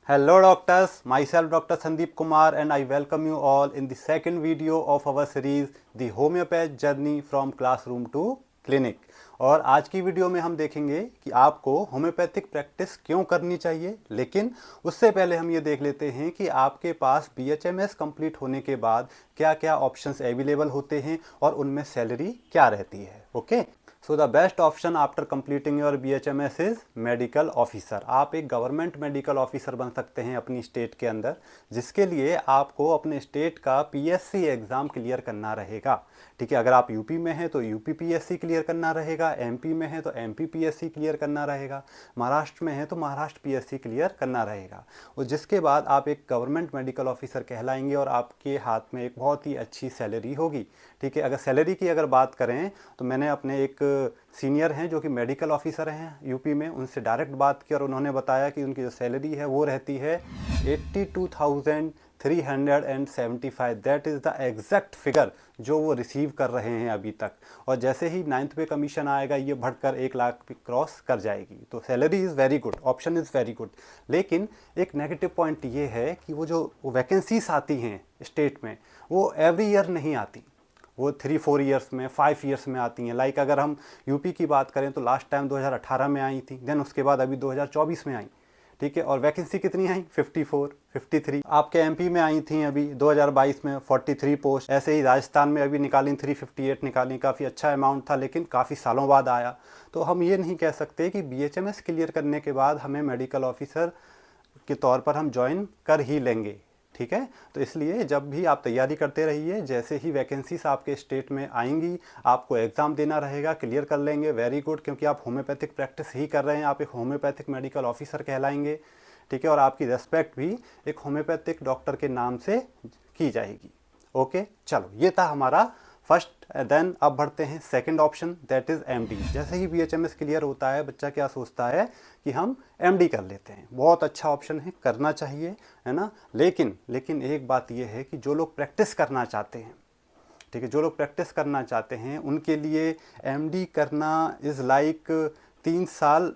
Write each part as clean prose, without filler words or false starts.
Hello doctors, myself Dr. Sandeep Kumar and I welcome you all in the second video of our series The Homeopath Journey from Classroom to Clinic। और आज की video में हम देखेंगे कि आपको homeopathic practice क्यों करनी चाहिए, लेकिन उससे पहले हम ये देख लेते हैं कि आपके पास BHMS कंप्लीट होने के बाद क्या क्या ऑप्शंस अवेलेबल होते हैं और उनमें सैलरी क्या रहती है। Okay, so the best option after completing your BHMS is medical officer. आप एक गवर्नमेंट मेडिकल ऑफिसर बन सकते हैं अपनी स्टेट के अंदर, जिसके लिए आपको अपने स्टेट का PSC एग्ज़ाम क्लियर करना रहेगा। ठीक है, अगर आप यूपी में हैं तो यूपी PSC क्लियर करना रहेगा, MP में है तो MP PSC क्लियर करना रहेगा, महाराष्ट्र में है तो महाराष्ट्र PSC क्लियर करना रहेगा। और जिसके बाद आप एक गवर्नमेंट मेडिकल ऑफिसर कहलाएंगे और आपके हाथ में एक बहुत ही अच्छी सैलरी होगी। ठीक है, अगर सैलरी की अगर बात करें तो मैंने अपने एक सीनियर हैं जो कि मेडिकल ऑफिसर हैं यूपी में, उनसे डायरेक्ट बात की और उन्होंने बताया कि उनकी जो सैलरी है वो रहती है 82,375। That is the exact figure जो वो रिसीव कर रहे हैं अभी तक। और जैसे ही 9th पे कमीशन आएगा ये बढ़कर 1 लाख क्रॉस कर जाएगी। तो salary is very good, option is very good. लेकिन एक नेगेटिव पॉइंट ये है कि वो जो वैकेंसीज आती हैं स्टेट में वो एवरी ईयर नहीं आती, वो 3-4 ईयर्स में 5 ईयर्स में आती हैं। लाइक अगर हम यूपी की बात करें तो लास्ट टाइम 2018 में आई थी, देन उसके बाद अभी 2024 में आई। ठीक है, और वैकेंसी कितनी आई? 54, 53। आपके MP में आई थी अभी 2022 में 43 पोस्ट। ऐसे ही राजस्थान में अभी निकाली 358 निकाली, काफ़ी अच्छा अमाउंट था लेकिन काफ़ी सालों बाद आया। तो हम ये नहीं कह सकते कि BHMS क्लियर करने के बाद हमें मेडिकल ऑफिसर के तौर पर हम ज्वाइन कर ही लेंगे। ठीक है, तो इसलिए जब भी आप तैयारी करते रहिए, जैसे ही वैकेंसीज आपके स्टेट में आएंगी आपको एग्ज़ाम देना रहेगा, क्लियर कर लेंगे, वेरी गुड, क्योंकि आप होम्योपैथिक प्रैक्टिस ही कर रहे हैं, आप एक होम्योपैथिक मेडिकल ऑफिसर कहलाएंगे। ठीक है, और आपकी रेस्पेक्ट भी एक होम्योपैथिक डॉक्टर के नाम से की जाएगी। ओके, चलो ये था हमारा फर्स्ट। देन अब बढ़ते हैं second option, that is MD। जैसे ही BHMS क्लियर होता है बच्चा क्या सोचता है कि हम MD कर लेते हैं। बहुत अच्छा ऑप्शन है, करना चाहिए, है ना। लेकिन एक बात ये है कि जो लोग प्रैक्टिस करना चाहते हैं, ठीक है, जो लोग प्रैक्टिस करना चाहते हैं उनके लिए MD करना इज़ लाइक 3 साल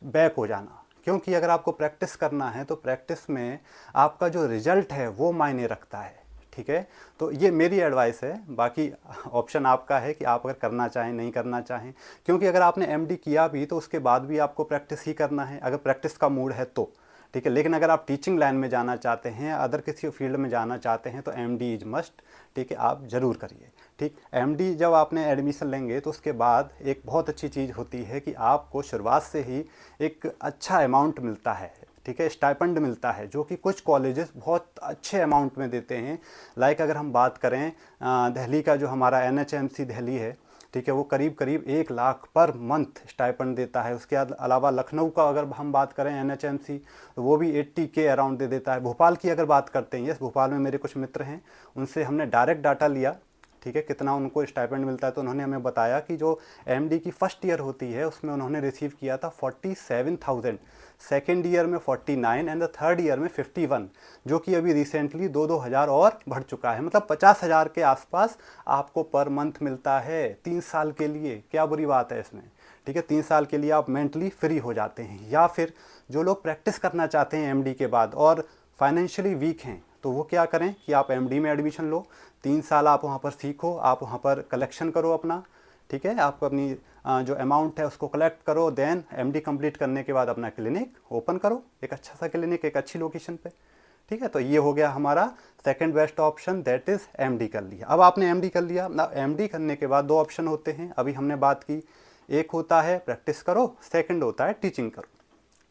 बैक हो जाना। क्योंकि अगर आपको प्रैक्टिस करना है तो प्रैक्टिस में आपका जो रिजल्ट है वो मायने रखता है। ठीक है, तो ये मेरी एडवाइस है, बाकी ऑप्शन आपका है कि आप अगर करना चाहें नहीं करना चाहें। क्योंकि अगर आपने MD किया भी तो उसके बाद भी आपको प्रैक्टिस ही करना है, अगर प्रैक्टिस का मूड है तो। ठीक है, लेकिन अगर आप टीचिंग लाइन में जाना चाहते हैं, अदर किसी फील्ड में जाना चाहते हैं तो MD इज मस्ट। ठीक है, आप ज़रूर करिए। ठीक, MD जब आपने एडमिशन लेंगे तो उसके बाद एक बहुत अच्छी चीज़ होती है कि आपको शुरुआत से ही एक अच्छा अमाउंट मिलता है। ठीक है, स्टाइपेंड मिलता है जो कि कुछ कॉलेजेस बहुत अच्छे अमाउंट में देते हैं। लाइक अगर हम बात करें दिल्ली का जो हमारा NHMC दिल्ली है, ठीक है, वो करीब करीब 1 लाख पर मंथ स्टाइपेंड देता है। उसके अलावा लखनऊ का अगर हम बात करें NHMC तो वो भी 80K अराउंड दे देता है। भोपाल की अगर बात करते हैं, यस, भोपाल में मेरे कुछ मित्र हैं, उनसे हमने डायरेक्ट डाटा लिया, ठीक है, कितना उनको स्टाइपेंड मिलता है, तो उन्होंने हमें बताया कि जो MD की फर्स्ट ईयर होती है उसमें उन्होंने रिसीव किया था 47,000, सेकेंड ईयर में 49 एंड द थर्ड ईयर में 51, जो कि अभी रिसेंटली 2-2 हज़ार और बढ़ चुका है। मतलब 50,000 के आसपास आपको पर मंथ मिलता है 3 साल के लिए। क्या बुरी बात है इसमें? ठीक है, 3 साल के लिए आप मेंटली फ्री हो जाते हैं। या फिर जो लोग प्रैक्टिस करना चाहते हैं MD के बाद और फाइनेंशियली वीक हैं तो वो क्या करें कि आप MD में एडमिशन लो, 3 साल आप वहाँ पर सीखो, आप वहाँ पर कलेक्शन करो अपना। ठीक है, आप अपनी जो अमाउंट है उसको कलेक्ट करो, देन MD कंप्लीट करने के बाद अपना क्लिनिक ओपन करो, एक अच्छा सा क्लिनिक एक अच्छी लोकेशन पे। ठीक है, तो ये हो गया हमारा second best option, that is MD कर लिया। अब आपने MD कर लिया ना, MD करने के बाद 2 ऑप्शन होते हैं, अभी हमने बात की। एक होता है प्रैक्टिस करो, सेकंड होता है टीचिंग करो।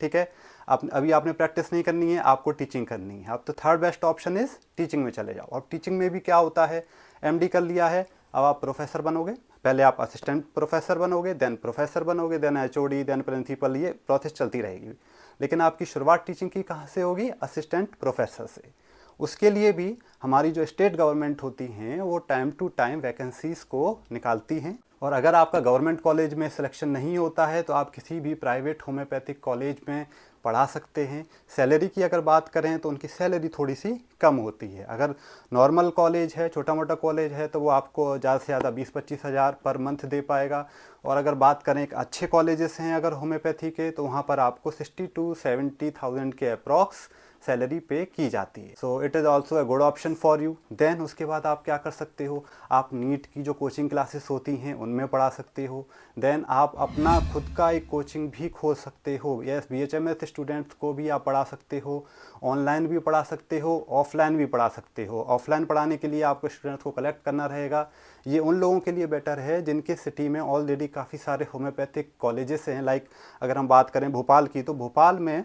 ठीक है, अब अभी आपने प्रैक्टिस नहीं करनी है, आपको टीचिंग करनी है। अब तो third best option is teaching में चले जाओ। अब टीचिंग में भी क्या होता है, MD कर लिया है, अब आप प्रोफेसर बनोगे। पहले आप असिस्टेंट प्रोफेसर बनोगे, देन प्रोफेसर बनोगे, देन HOD, देन प्रिंसिपल, ये प्रोसेस चलती रहेगी। लेकिन आपकी शुरुआत टीचिंग की कहाँ से होगी? असिस्टेंट प्रोफेसर से। उसके लिए भी हमारी जो स्टेट गवर्नमेंट होती हैं वो टाइम टू टाइम वैकेंसीज़ को निकालती हैं। और अगर आपका गवर्नमेंट कॉलेज में सिलेक्शन नहीं होता है तो आप किसी भी प्राइवेट होम्योपैथिक कॉलेज में पढ़ा सकते हैं। सैलरी की अगर बात करें तो उनकी सैलरी थोड़ी सी कम होती है। अगर नॉर्मल कॉलेज है, छोटा मोटा कॉलेज है, तो वो आपको ज़्यादा से ज़्यादा 20-25 हज़ार पर मंथ दे पाएगा। और अगर बात करें एक अच्छे कॉलेजेस हैं अगर होम्योपैथी के, तो वहाँ पर आपको 60 to 70,000 के अप्रॉक्स सैलरी पे की जाती है। So it is also a good option for you. Then उसके बाद आप क्या कर सकते हो, आप नीट की जो कोचिंग क्लासेस होती हैं उनमें पढ़ा सकते हो। देन आप अपना खुद का एक कोचिंग भी खोल सकते हो। यस, BHMS स्टूडेंट्स को भी आप पढ़ा सकते हो, ऑनलाइन भी पढ़ा सकते हो, ऑफलाइन भी पढ़ा सकते हो। ऑफलाइन पढ़ाने के लिए आपको स्टूडेंट्स को कलेक्ट करना रहेगा। ये उन लोगों के लिए बेटर है जिनके सिटी में ऑलरेडी काफ़ी सारे होम्योपैथिक कॉलेजेस हैं। लाइक अगर हम बात करें भोपाल की, तो भोपाल में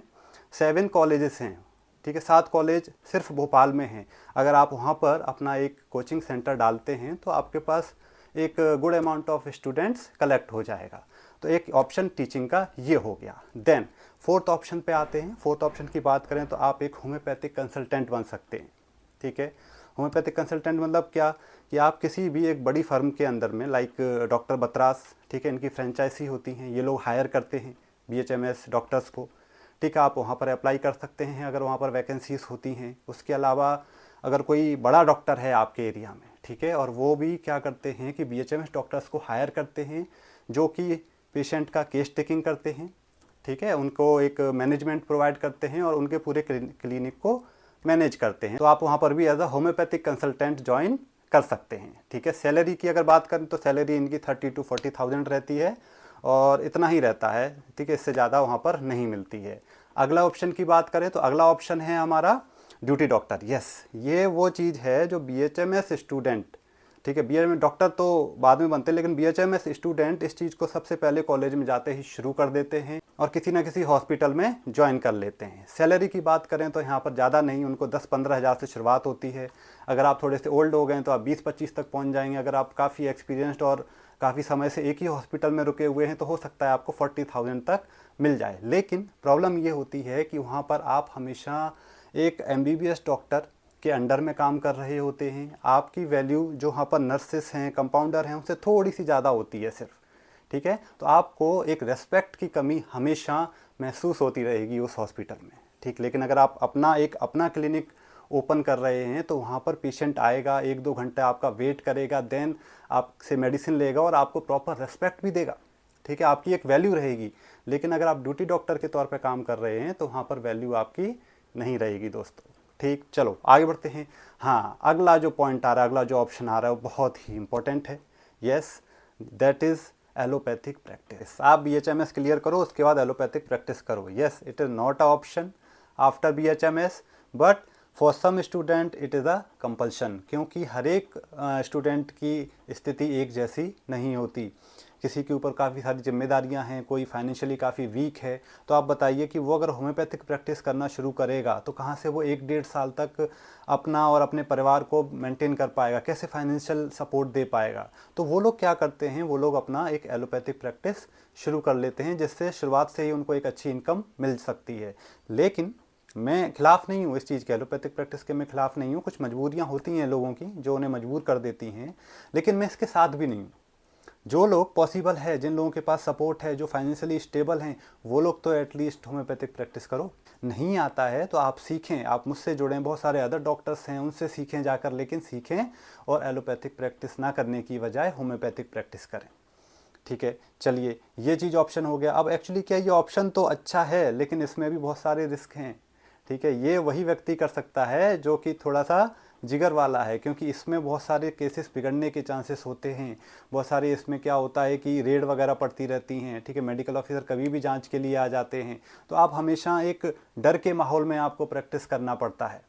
7 कॉलेजेस हैं, ठीक है, 7 कॉलेज सिर्फ भोपाल में हैं। अगर आप वहाँ पर अपना एक कोचिंग सेंटर डालते हैं तो आपके पास एक good amount of students collect हो जाएगा। तो एक ऑप्शन टीचिंग का ये हो गया। देन फोर्थ ऑप्शन पे आते हैं। फोर्थ ऑप्शन की बात करें तो आप एक होम्योपैथिक कंसल्टेंट बन सकते हैं, ठीक है। होम्योपैथिक कंसल्टेंट मतलब क्या, कि आप किसी भी एक बड़ी फर्म के अंदर में, लाइक डॉक्टर बतरास, ठीक है, इनकी फ्रेंचाइजी होती हैं, ये लोग हायर करते हैं BHMS डॉक्टर्स को, ठीक है। आप वहाँ पर अप्लाई कर सकते हैं अगर वहाँ पर वैकेंसीज होती हैं। उसके अलावा अगर कोई बड़ा डॉक्टर है आपके एरिया में, ठीक है, और वो भी क्या करते हैं कि BHMS डॉक्टर्स को हायर करते हैं जो कि पेशेंट का केस टेकिंग करते हैं, ठीक है, उनको एक मैनेजमेंट प्रोवाइड करते हैं और उनके पूरे क्लिनिक को मैनेज करते हैं। तो आप वहाँ पर भी as a homeopathic consultant join कर सकते हैं, ठीक है। सैलरी की अगर बात करें तो सैलरी इनकी 30 to 40,000 रहती है और इतना ही रहता है, ठीक है, इससे ज़्यादा वहाँ पर नहीं मिलती है। अगला ऑप्शन की बात करें तो अगला ऑप्शन है हमारा ड्यूटी डॉक्टर। यस, ये वो चीज़ है जो BHMS स्टूडेंट, ठीक है, BHMS डॉक्टर तो बाद में बनते हैं, लेकिन BHMS स्टूडेंट इस चीज़ को सबसे पहले कॉलेज में जाते ही शुरू कर देते हैं और किसी ना किसी हॉस्पिटल में ज्वाइन कर लेते हैं। सैलरी की बात करें तो यहाँ पर ज़्यादा नहीं, उनको 10-15 हज़ार से शुरुआत होती है। अगर आप थोड़े से ओल्ड हो गए तो आप 20-25 तक पहुँच जाएंगे। अगर आप काफ़ी एक्सपीरियंस्ड और काफ़ी समय से एक ही हॉस्पिटल में रुके हुए हैं तो हो सकता है आपको 40,000 तक मिल जाए। लेकिन प्रॉब्लम ये होती है कि वहाँ पर आप हमेशा एक MBBS डॉक्टर के अंडर में काम कर रहे होते हैं। आपकी वैल्यू जो वहाँ पर नर्सेस हैं, कंपाउंडर हैं, उनसे थोड़ी सी ज़्यादा होती है सिर्फ, ठीक है। तो आपको एक रेस्पेक्ट की कमी हमेशा महसूस होती रहेगी उस हॉस्पिटल में, ठीक। लेकिन अगर आप अपना क्लिनिक ओपन कर रहे हैं तो वहाँ पर पेशेंट आएगा, 1-2 घंटे आपका वेट करेगा, देन आपसे मेडिसिन लेगा और आपको प्रॉपर रेस्पेक्ट भी देगा, ठीक है, आपकी एक वैल्यू रहेगी। लेकिन अगर आप ड्यूटी डॉक्टर के तौर पे काम कर रहे हैं तो वहाँ पर वैल्यू आपकी नहीं रहेगी दोस्तों, ठीक। चलो आगे बढ़ते हैं। हाँ, अगला जो पॉइंट आ रहा है, अगला जो ऑप्शन आ रहा है वो बहुत ही इंपॉर्टेंट है। Yes, that is allopathic practice. आप BHMS क्लियर करो, उसके बाद एलोपैथिक प्रैक्टिस करो। Yes, it is not a option after BHMS, but for some student it is a compulsion, क्योंकि हर एक स्टूडेंट की स्थिति एक जैसी नहीं होती। किसी के ऊपर काफ़ी सारी जिम्मेदारियां हैं, कोई फाइनेंशियली काफ़ी वीक है। तो आप बताइए कि वो अगर होम्योपैथिक प्रैक्टिस करना शुरू करेगा तो कहाँ से वो 1-1.5 साल तक अपना और अपने परिवार को मेंटेन कर पाएगा, कैसे फाइनेंशियल सपोर्ट दे पाएगा। तो वो लोग क्या करते हैं, वो लोग अपना एक एलोपैथिक प्रैक्टिस शुरू कर लेते हैं, जिससे शुरुआत से ही उनको एक अच्छी इनकम मिल सकती है। लेकिन मैं खिलाफ़ नहीं हूँ इस चीज़ के, एलोपैथिक प्रैक्टिस के मैं खिलाफ़ नहीं हूँ। कुछ मजबूरियाँ होती हैं लोगों की जो उन्हें मजबूर कर देती हैं, लेकिन मैं इसके साथ भी नहीं हूँ। जो लोग पॉसिबल है, जिन लोगों के पास सपोर्ट है, जो फाइनेंशियली स्टेबल हैं, वो लोग तो एटलीस्ट होम्योपैथिक प्रैक्टिस करो। नहीं आता है तो आप सीखें, आप मुझसे जुड़ें, बहुत सारे अदर डॉक्टर्स हैं उनसे सीखें जाकर, लेकिन सीखें और एलोपैथिक प्रैक्टिस ना करने की बजाय होम्योपैथिक प्रैक्टिस करें, ठीक है। चलिए, ये चीज़ ऑप्शन हो गया। अब एक्चुअली क्या, ये ऑप्शन तो अच्छा है लेकिन इसमें भी बहुत सारे रिस्क हैं, ठीक है। ये वही व्यक्ति कर सकता है जो कि थोड़ा सा जिगर वाला है, क्योंकि इसमें बहुत सारे केसेस बिगड़ने के चांसेस होते हैं। बहुत सारे इसमें क्या होता है कि रेड वगैरह पड़ती रहती हैं, ठीक है, मेडिकल ऑफिसर कभी भी जांच के लिए आ जाते हैं। तो आप हमेशा एक डर के माहौल में आपको प्रैक्टिस करना पड़ता है,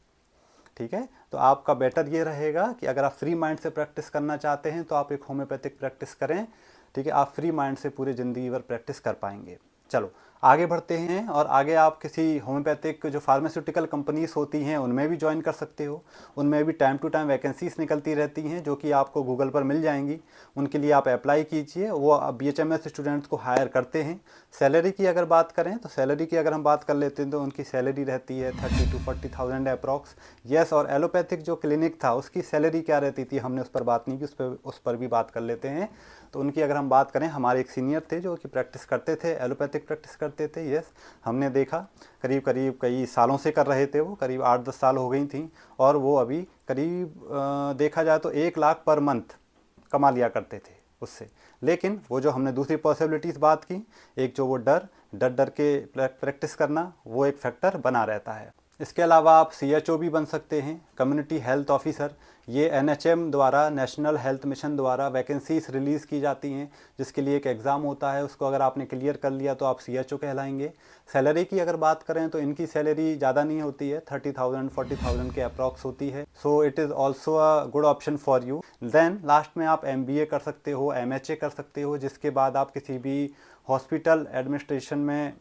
ठीक है। तो आपका बेटर ये रहेगा कि अगर आप फ्री माइंड से प्रैक्टिस करना चाहते हैं तो आप एक होम्योपैथिक प्रैक्टिस करें, ठीक है। आप फ्री माइंड से पूरी ज़िंदगी भर प्रैक्टिस कर पाएंगे। चलो आगे बढ़ते हैं, और आगे आप किसी होम्योपैथिक जो फार्मास्यूटिकल कंपनीज होती हैं उनमें भी ज्वाइन कर सकते हो। उनमें भी टाइम टू टाइम वैकेंसीज निकलती रहती हैं जो कि आपको गूगल पर मिल जाएंगी। उनके लिए आप अप्लाई कीजिए, वो BHMS स्टूडेंट्स को हायर करते हैं। सैलरी की अगर बात करें तो सैलरी की अगर हम बात कर लेते हैं तो उनकी सैलरी रहती है 30 to 40,000 अप्रॉक्स। यस, और एलोपैथिक जो क्लिनिक था उसकी सैलरी क्या रहती थी, हमने उस पर बात नहीं की, उस पर भी बात कर लेते हैं। तो उनकी अगर हम बात करें, हमारे एक सीनियर थे जो कि प्रैक्टिस करते थे, एलोपैथिक प्रैक्टिस करते थे। यस, हमने देखा करीब करीब कई सालों से कर रहे थे, वो करीब 8-10 साल हो गई थी, और वो अभी करीब देखा जाए तो 1 लाख पर मंथ कमा लिया करते थे, उससे। लेकिन वो जो हमने दूसरी पॉसिबिलिटीज़ बात की, एक जो वो डर डर के प्रैक्टिस करना, वो एक फैक्टर बना रहता है। इसके अलावा आप CHO भी बन सकते हैं, कम्युनिटी हेल्थ ऑफिसर। ये NHM द्वारा, नेशनल हेल्थ मिशन द्वारा वैकेंसीज रिलीज़ की जाती हैं, जिसके लिए एक एग्ज़ाम होता है, उसको अगर आपने क्लियर कर लिया तो आप CHO कहलाएंगे। सैलरी की अगर बात करें तो इनकी सैलरी ज़्यादा नहीं होती है, 30,000 40,000 के अप्रॉक्स होती है। So it is also a good option for you. Then last में आप MBA कर सकते हो, MHA कर सकते हो, जिसके बाद आप किसी भी हॉस्पिटल एडमिनिस्ट्रेशन में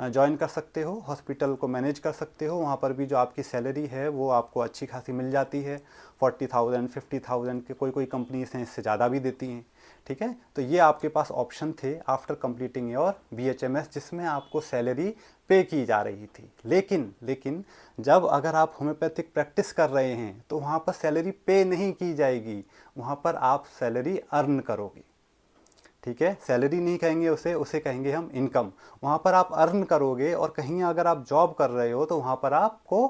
ज्वाइन कर सकते हो, हॉस्पिटल को मैनेज कर सकते हो। वहाँ पर भी जो आपकी सैलरी है वो आपको अच्छी खासी मिल जाती है, 40,000 50,000 के, कोई कंपनीज हैं इससे ज़्यादा भी देती हैं। ठीक है, तो ये आपके पास ऑप्शन थे आफ्टर कंप्लीटिंग योर BHMS, जिसमें आपको सैलरी पे की जा रही थी। लेकिन जब अगर आप होम्योपैथिक प्रैक्टिस कर रहे हैं तो वहाँ पर सैलरी पे नहीं की जाएगी, वहाँ पर आप सैलरी अर्न करोगे। ठीक है, सैलरी नहीं कहेंगे उसे कहेंगे हम इनकम। वहाँ पर आप अर्न करोगे, और कहीं अगर आप जॉब कर रहे हो तो वहाँ पर आपको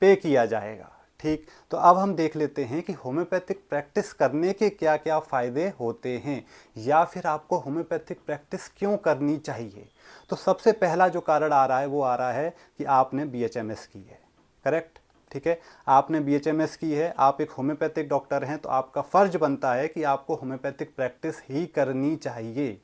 पे किया जाएगा। ठीक, तो अब हम देख लेते हैं कि होम्योपैथिक प्रैक्टिस करने के क्या क्या फ़ायदे होते हैं, या फिर आपको होम्योपैथिक प्रैक्टिस क्यों करनी चाहिए। तो सबसे पहला जो कारण आ रहा है वो आ रहा है कि आपने BHMS की है, करेक्ट। ठीक है, आपने BHMS की है, आप एक होम्योपैथिक डॉक्टर हैं, तो आपका फ़र्ज बनता है कि आपको होम्योपैथिक प्रैक्टिस ही करनी चाहिए।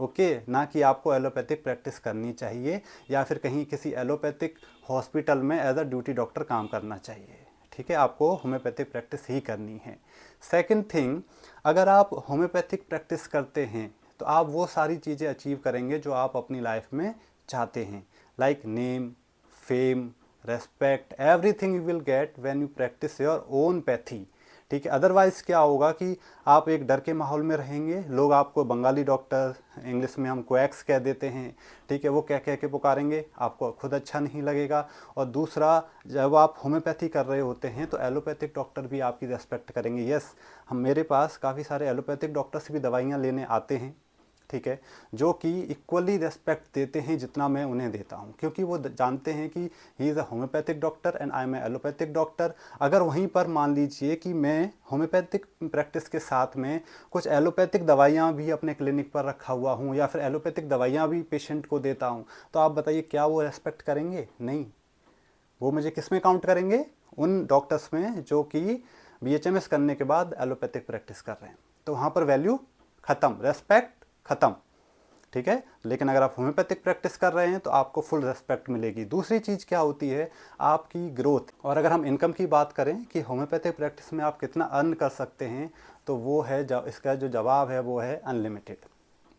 ओके, ना कि आपको एलोपैथिक प्रैक्टिस करनी चाहिए या फिर कहीं किसी एलोपैथिक हॉस्पिटल में एज अ ड्यूटी डॉक्टर काम करना चाहिए। ठीक है, आपको होम्योपैथिक प्रैक्टिस ही करनी है। सेकंड थिंग, अगर आप होम्योपैथिक प्रैक्टिस करते हैं तो आप वो सारी चीज़ें अचीव करेंगे जो आप अपनी लाइफ में चाहते हैं, like name, fame, respect, everything you will get when you practice your own pathy. ठीक है, अदरवाइज़ क्या होगा कि आप एक डर के माहौल में रहेंगे, लोग आपको बंगाली डॉक्टर, इंग्लिश में हम क्वैक्स कह देते हैं, ठीक है, वो कह के पुकारेंगे, आपको खुद अच्छा नहीं लगेगा। और दूसरा, जब आप होम्योपैथी कर रहे होते हैं तो एलोपैथिक डॉक्टर भी आपकी रेस्पेक्ट करेंगे। यस, हम मेरे पास काफ़ी सारे एलोपैथिक डॉक्टर्स भी दवाइयाँ लेने आते हैं, ठीक है, जो कि इक्वली रेस्पेक्ट देते हैं जितना मैं उन्हें देता हूं, क्योंकि वो जानते हैं कि he is a homeopathic doctor and I am allopathic doctor. अगर वहीं पर मान लीजिए कि मैं होम्योपैथिक प्रैक्टिस के साथ में कुछ एलोपैथिक दवाइयां भी अपने क्लिनिक पर रखा हुआ हूं, या फिर एलोपैथिक दवाइयां भी पेशेंट को देता हूं, तो आप बताइए क्या वो रेस्पेक्ट करेंगे? नहीं। वो मुझे किस में काउंट करेंगे? उन डॉक्टर्स में जो कि BHMS करने के बाद एलोपैथिक प्रैक्टिस कर रहे हैं। तो वहाँ पर वैल्यू ख़त्म, रेस्पेक्ट ख़त्म। ठीक है, लेकिन अगर आप होम्योपैथिक प्रैक्टिस कर रहे हैं तो आपको फुल रेस्पेक्ट मिलेगी। दूसरी चीज़ क्या होती है, आपकी ग्रोथ। और अगर हम इनकम की बात करें कि होम्योपैथिक प्रैक्टिस में आप कितना अर्न कर सकते हैं, तो वो है, इसका जो जवाब है वो है अनलिमिटेड।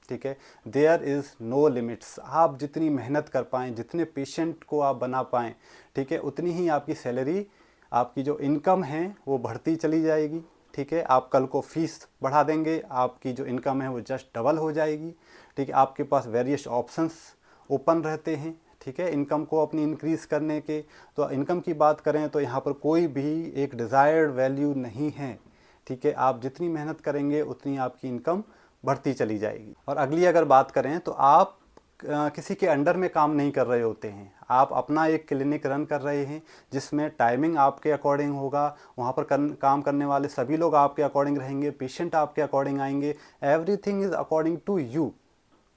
ठीक है, देयर इज़ नो लिमिट्स। आप जितनी मेहनत कर पाएँ, जितने पेशेंट को आप बना पाएँ, ठीक है, उतनी ही आपकी सैलरी, आपकी जो इनकम है वो बढ़ती चली जाएगी। ठीक है, आप कल को फीस बढ़ा देंगे, आपकी जो इनकम है वो जस्ट डबल हो जाएगी। ठीक है, आपके पास वेरियस ऑप्शंस ओपन रहते हैं, ठीक है, इनकम को अपनी इंक्रीज़ करने के। तो इनकम की बात करें तो यहाँ पर कोई भी एक डिज़ायर्ड वैल्यू नहीं है। ठीक है, आप जितनी मेहनत करेंगे उतनी आपकी इनकम बढ़ती चली जाएगी। और अगली अगर बात करें तो आप किसी के अंडर में काम नहीं कर रहे होते हैं, आप अपना एक क्लिनिक रन कर रहे हैं, जिसमें टाइमिंग आपके अकॉर्डिंग होगा, वहाँ पर काम करने वाले सभी लोग आपके अकॉर्डिंग रहेंगे, पेशेंट आपके अकॉर्डिंग आएंगे, everything is according to you.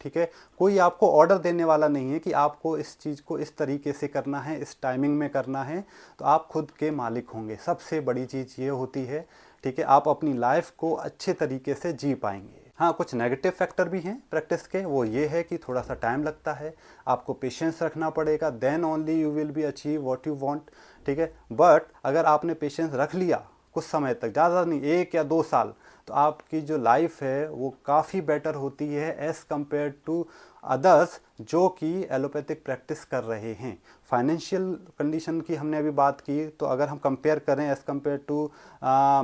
ठीक है, कोई आपको ऑर्डर देने वाला नहीं है कि आपको इस चीज़ को इस तरीके से करना है, इस टाइमिंग में करना है। तो आप खुद के मालिक होंगे, सबसे बड़ी चीज़ ये होती है। ठीक है, आप अपनी लाइफ को अच्छे तरीके से जी पाएंगे। हाँ, कुछ नेगेटिव फैक्टर भी हैं प्रैक्टिस के, वो ये है कि थोड़ा सा टाइम लगता है, आपको पेशेंस रखना पड़ेगा, then only you will be achieve what you want. ठीक है, बट अगर आपने पेशेंस रख लिया कुछ समय तक, ज़्यादा नहीं, 1 या 2 साल, तो आपकी जो लाइफ है वो काफ़ी बेटर होती है एज़ कम्पेयर टू अदर्स जो कि एलोपैथिक प्रैक्टिस कर रहे हैं। फाइनेंशियल कंडीशन की हमने अभी बात की, तो अगर हम कंपेयर करें as compare to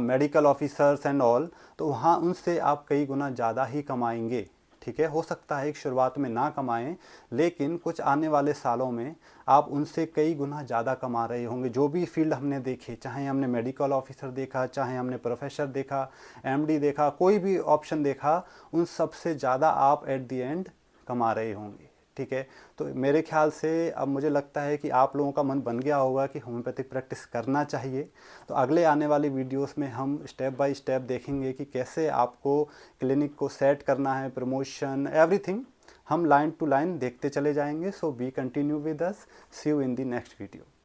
medical officers and all, तो वहाँ उनसे आप कई गुना ज़्यादा ही कमाएंगे। ठीक है, हो सकता है एक शुरुआत में ना कमाएं, लेकिन कुछ आने वाले सालों में आप उनसे कई गुना ज़्यादा कमा रहे होंगे। जो भी फील्ड हमने देखे, चाहे हमने मेडिकल ऑफिसर देखा, चाहे हमने प्रोफेसर देखा, MD देखा, कोई भी ऑप्शन देखा, उन सब से ज़्यादा आप एट द एंड कमा रहे होंगे। ठीक है। तो मेरे ख्याल से अब मुझे लगता है कि आप लोगों का मन बन गया होगा कि होम्योपैथिक प्रैक्टिस करना चाहिए। तो अगले आने वाली वीडियोस में हम स्टेप बाय स्टेप देखेंगे कि कैसे आपको क्लिनिक को सेट करना है, प्रमोशन, एवरीथिंग हम लाइन टू लाइन देखते चले जाएंगे। So we continue with us, see you in the next video.